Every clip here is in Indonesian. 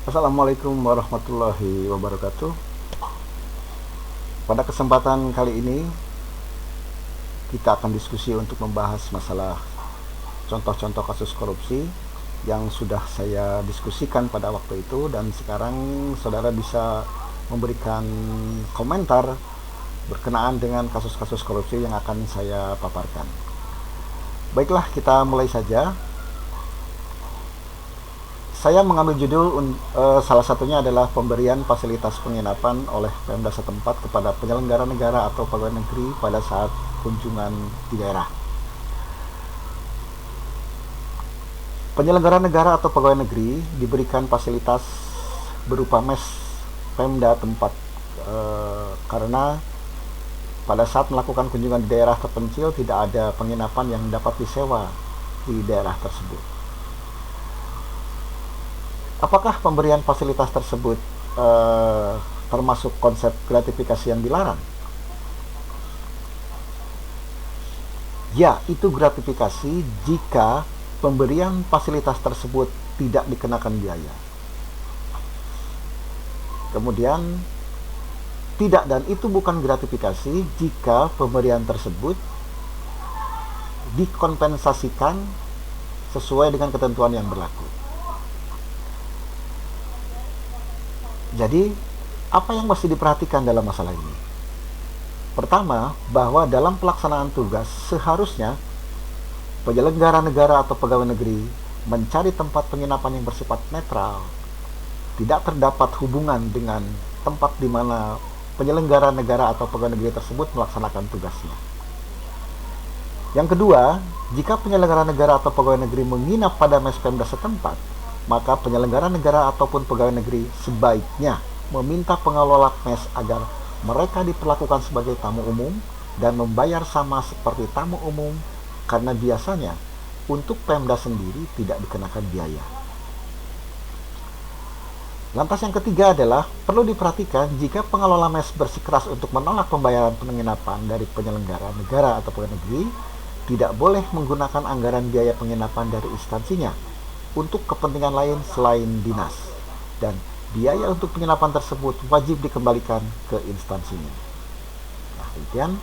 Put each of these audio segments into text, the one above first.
Assalamualaikum warahmatullahi wabarakatuh. Pada kesempatan kali ini kita akan diskusi untuk membahas masalah contoh-contoh kasus korupsi yang sudah saya diskusikan pada waktu itu, dan sekarang saudara bisa memberikan komentar berkenaan dengan kasus-kasus korupsi yang akan saya paparkan. Baiklah, kita mulai saja. Saya mengambil judul salah satunya adalah pemberian fasilitas penginapan oleh Pemda setempat kepada penyelenggara negara atau pegawai negeri pada saat kunjungan di daerah. Penyelenggara negara atau pegawai negeri diberikan fasilitas berupa mes Pemda tempat karena pada saat melakukan kunjungan di daerah terpencil tidak ada penginapan yang dapat disewa di daerah tersebut. Apakah pemberian fasilitas tersebut termasuk konsep gratifikasi yang dilarang? Ya, itu gratifikasi jika pemberian fasilitas tersebut tidak dikenakan biaya. Kemudian, tidak dan itu bukan gratifikasi jika pemberian tersebut dikompensasikan sesuai dengan ketentuan yang berlaku. Jadi, apa yang mesti diperhatikan dalam masalah ini? Pertama, bahwa dalam pelaksanaan tugas seharusnya penyelenggara negara atau pegawai negeri mencari tempat penginapan yang bersifat netral, tidak terdapat hubungan dengan tempat di mana penyelenggara negara atau pegawai negeri tersebut melaksanakan tugasnya. Yang kedua, jika penyelenggara negara atau pegawai negeri menginap pada mes Pemda setempat, maka penyelenggara negara ataupun pegawai negeri sebaiknya meminta pengelola mes agar mereka diperlakukan sebagai tamu umum dan membayar sama seperti tamu umum, karena biasanya untuk Pemda sendiri tidak dikenakan biaya. Lantas yang ketiga adalah perlu diperhatikan jika pengelola mes bersikeras untuk menolak pembayaran penginapan dari penyelenggara negara atau pegawai negeri, tidak boleh menggunakan anggaran biaya penginapan dari instansinya untuk kepentingan lain selain dinas, dan biaya untuk penginapan tersebut wajib dikembalikan ke instansinya. Nah, demikian.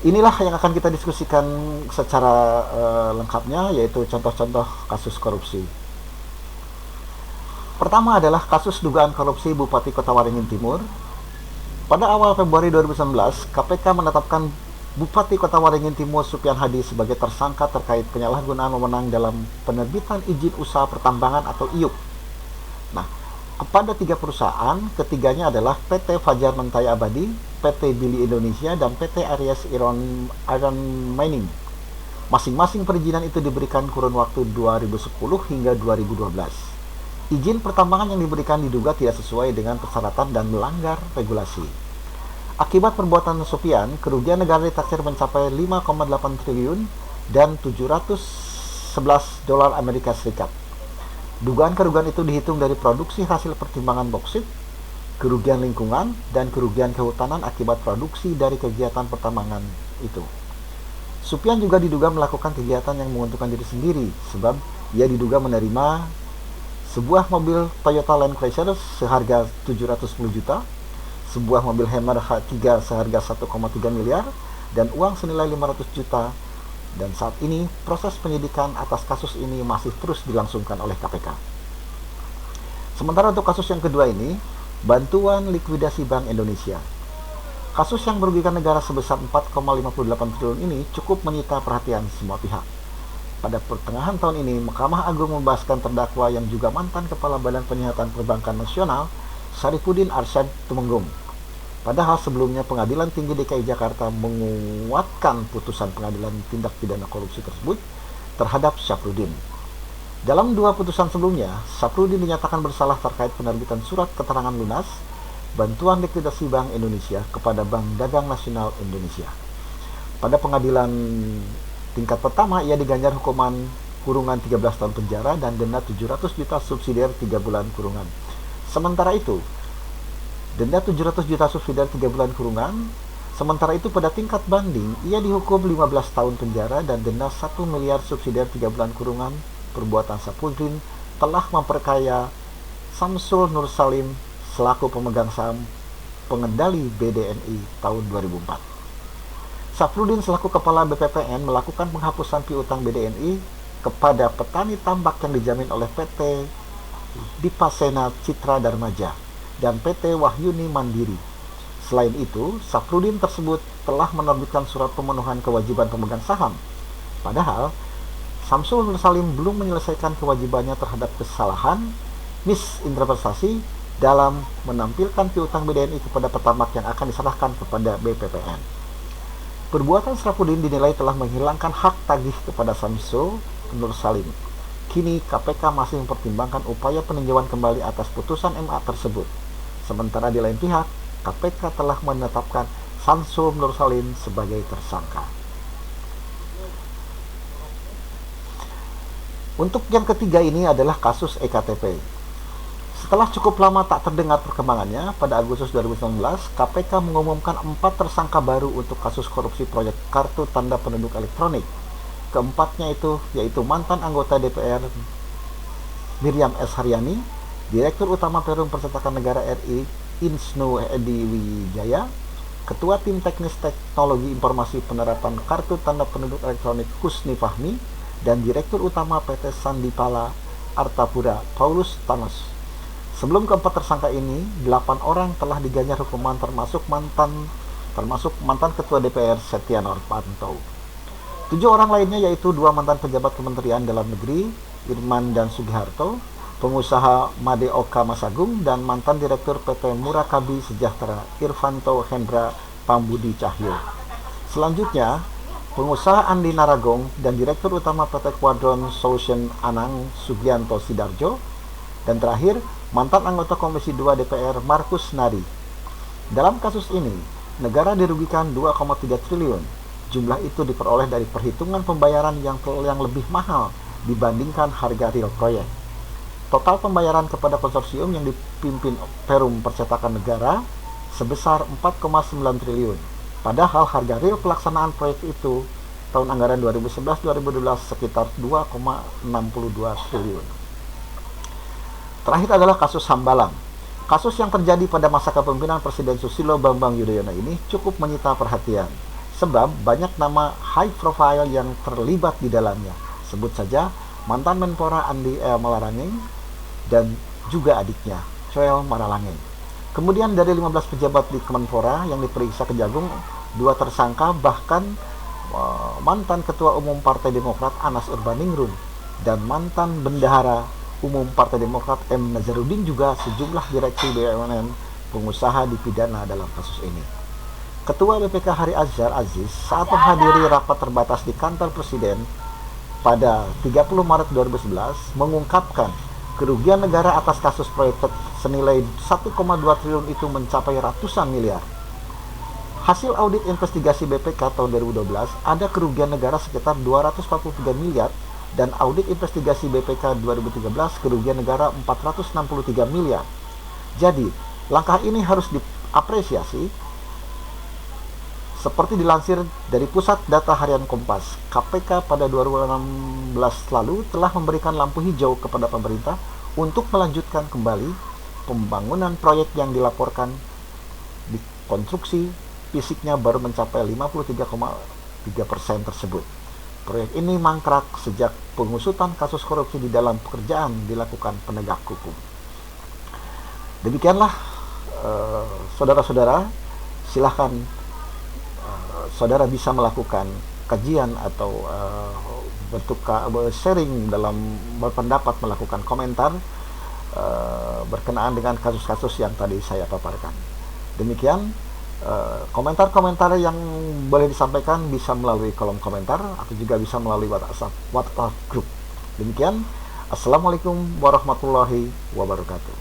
Inilah yang akan kita diskusikan secara lengkapnya, yaitu contoh-contoh kasus korupsi. Pertama adalah kasus dugaan korupsi Bupati Kota Waringin Timur. Pada awal Februari 2019, KPK menetapkan Bupati Kota Waringin Timur Supian Hadi sebagai tersangka terkait penyalahgunaan wewenang dalam penerbitan izin usaha pertambangan atau IUP. Nah, kepada 3 perusahaan, ketiganya adalah PT Fajar Mentai Abadi, PT Billy Indonesia, dan PT Aries Iron Mining. Masing-masing perizinan itu diberikan kurun waktu 2010 hingga 2012. Izin pertambangan yang diberikan diduga tidak sesuai dengan persyaratan dan melanggar regulasi. Akibat perbuatan Supian, kerugian negara ditaksir mencapai 5,8 triliun dan 711 dolar Amerika Serikat. Dugaan kerugian itu dihitung dari produksi hasil pertimbangan boksit, kerugian lingkungan, dan kerugian kehutanan akibat produksi dari kegiatan pertambangan itu. Supian juga diduga melakukan kegiatan yang menguntungkan diri sendiri, sebab ia diduga menerima sebuah mobil Toyota Land Cruiser seharga 710 juta, sebuah mobil Hammer H3 seharga 1,3 miliar, dan uang senilai 500 juta. Dan saat ini proses penyidikan atas kasus ini masih terus dilangsungkan oleh KPK. Sementara untuk kasus yang kedua ini, bantuan likuidasi Bank Indonesia. Kasus yang merugikan negara sebesar 4,58 triliun ini cukup menyita perhatian semua pihak. Pada pertengahan tahun ini, Mahkamah Agung membebaskan terdakwa yang juga mantan Kepala Badan Penyihatan Perbankan Nasional, Syarifuddin Arsyad Tumenggung. Padahal sebelumnya Pengadilan Tinggi DKI Jakarta menguatkan putusan Pengadilan Tindak Pidana Korupsi tersebut terhadap Syafruddin. Dalam 2 putusan sebelumnya, Syafruddin dinyatakan bersalah terkait penerbitan surat keterangan lunas bantuan likuidasi Bank Indonesia kepada Bank Dagang Nasional Indonesia. Pada pengadilan tingkat pertama, ia diganjar hukuman kurungan 13 tahun penjara dan denda 700 juta subsidiar 3 bulan kurungan. Sementara itu, denda 700 juta subsidiar 3 bulan kurungan. Sementara itu pada tingkat banding, ia dihukum 15 tahun penjara dan denda 1 miliar subsidiar 3 bulan kurungan. Perbuatan Syafruddin telah memperkaya Samsul Nur Salim selaku pemegang saham pengendali BDNI tahun 2004. Safrudin selaku kepala BPPN melakukan penghapusan piutang BDNI kepada petani tambak yang dijamin oleh PT Dipasena Citra Darmaja dan PT Wahyuni Mandiri. Selain itu, Safrudin tersebut telah menerbitkan surat pemenuhan kewajiban pemegang saham. Padahal, Samsul Nur Salim belum menyelesaikan kewajibannya terhadap kesalahan misinterpretasi dalam menampilkan piutang BDNI kepada petambak yang akan diserahkan kepada BPPN. Perbuatan Safrudin dinilai telah menghilangkan hak tagih kepada Samsul Nur Salim. Kini KPK masih mempertimbangkan upaya peninjauan kembali atas putusan MA tersebut. Sementara di lain pihak, KPK telah menetapkan Samsul Nur Salim sebagai tersangka. Untuk yang ketiga ini adalah kasus EKTP. Setelah cukup lama tak terdengar perkembangannya, pada Agustus 2019, KPK mengumumkan 4 tersangka baru untuk kasus korupsi proyek kartu tanda penduduk elektronik. Keempatnya yaitu mantan anggota DPR Miriam S. Haryani, Direktur Utama Perum Percetakan Negara RI Insnu Edi Wijaya, Ketua Tim Teknis Teknologi Informasi Penerapan Kartu Tanda Penduduk Elektronik Husni Fahmi, dan Direktur Utama PT Sandipala Artapura Paulus Thanos. Sebelum keempat tersangka ini, 8 orang telah diganjar hukuman termasuk mantan Ketua DPR Setia Novanto. 7 orang lainnya yaitu 2 mantan pejabat Kementerian Dalam Negeri Irman dan Sugiharto, pengusaha Made Oka Masagung, dan mantan Direktur PT Murakabi Sejahtera Irvanto Hendra Pambudi Cahyo. Selanjutnya, pengusaha Andi Naragong dan Direktur Utama PT Quadron Solution Anang Sugianto Sidarjo, dan terakhir mantan anggota Komisi 2 DPR Markus Nari. Dalam kasus ini, negara dirugikan 2,3 triliun. Jumlah itu diperoleh dari perhitungan pembayaran yang lebih mahal dibandingkan harga real proyek. Total pembayaran kepada konsorsium yang dipimpin Perum Percetakan Negara sebesar 4,9 triliun. Padahal harga real pelaksanaan proyek itu tahun anggaran 2011-2012 sekitar 2,62 triliun. Terakhir adalah kasus Hambalang. Kasus yang terjadi pada masa kepemimpinan Presiden Susilo Bambang Yudhoyono ini cukup menyita perhatian, sebab banyak nama high profile yang terlibat di dalamnya. Sebut saja mantan Menpora Andi Malarangeng dan juga adiknya, Coel Maralangeng. Kemudian dari 15 pejabat di Kemenpora yang diperiksa Kejagung, 2 tersangka bahkan mantan Ketua Umum Partai Demokrat Anas Urbaningrum dan mantan Bendahara Umum Partai Demokrat M. Nazarudin, juga sejumlah direksi BUMN pengusaha dipidana dalam kasus ini. Ketua BPK Hari Azhar Aziz saat menghadiri rapat terbatas di kantor Presiden pada 30 Maret 2011 mengungkapkan kerugian negara atas kasus proyek senilai 1,2 triliun itu mencapai ratusan miliar. Hasil audit investigasi BPK tahun 2012 ada kerugian negara sekitar 243 miliar dan audit investigasi BPK 2013 kerugian negara 463 miliar. Jadi, langkah ini harus diapresiasi. Seperti dilansir dari Pusat Data Harian Kompas, KPK pada 2016 lalu telah memberikan lampu hijau kepada pemerintah untuk melanjutkan kembali pembangunan proyek yang dilaporkan di konstruksi fisiknya baru mencapai 53,3% tersebut. Proyek ini mangkrak sejak pengusutan kasus korupsi di dalam pekerjaan dilakukan penegak hukum. Demikianlah saudara-saudara, silahkan saudara bisa melakukan kajian atau bentuk sharing dalam berpendapat, melakukan komentar berkenaan dengan kasus-kasus yang tadi saya paparkan. Demikian komentar-komentar yang boleh disampaikan bisa melalui kolom komentar atau juga bisa melalui WhatsApp group. Demikian, Assalamualaikum warahmatullahi wabarakatuh.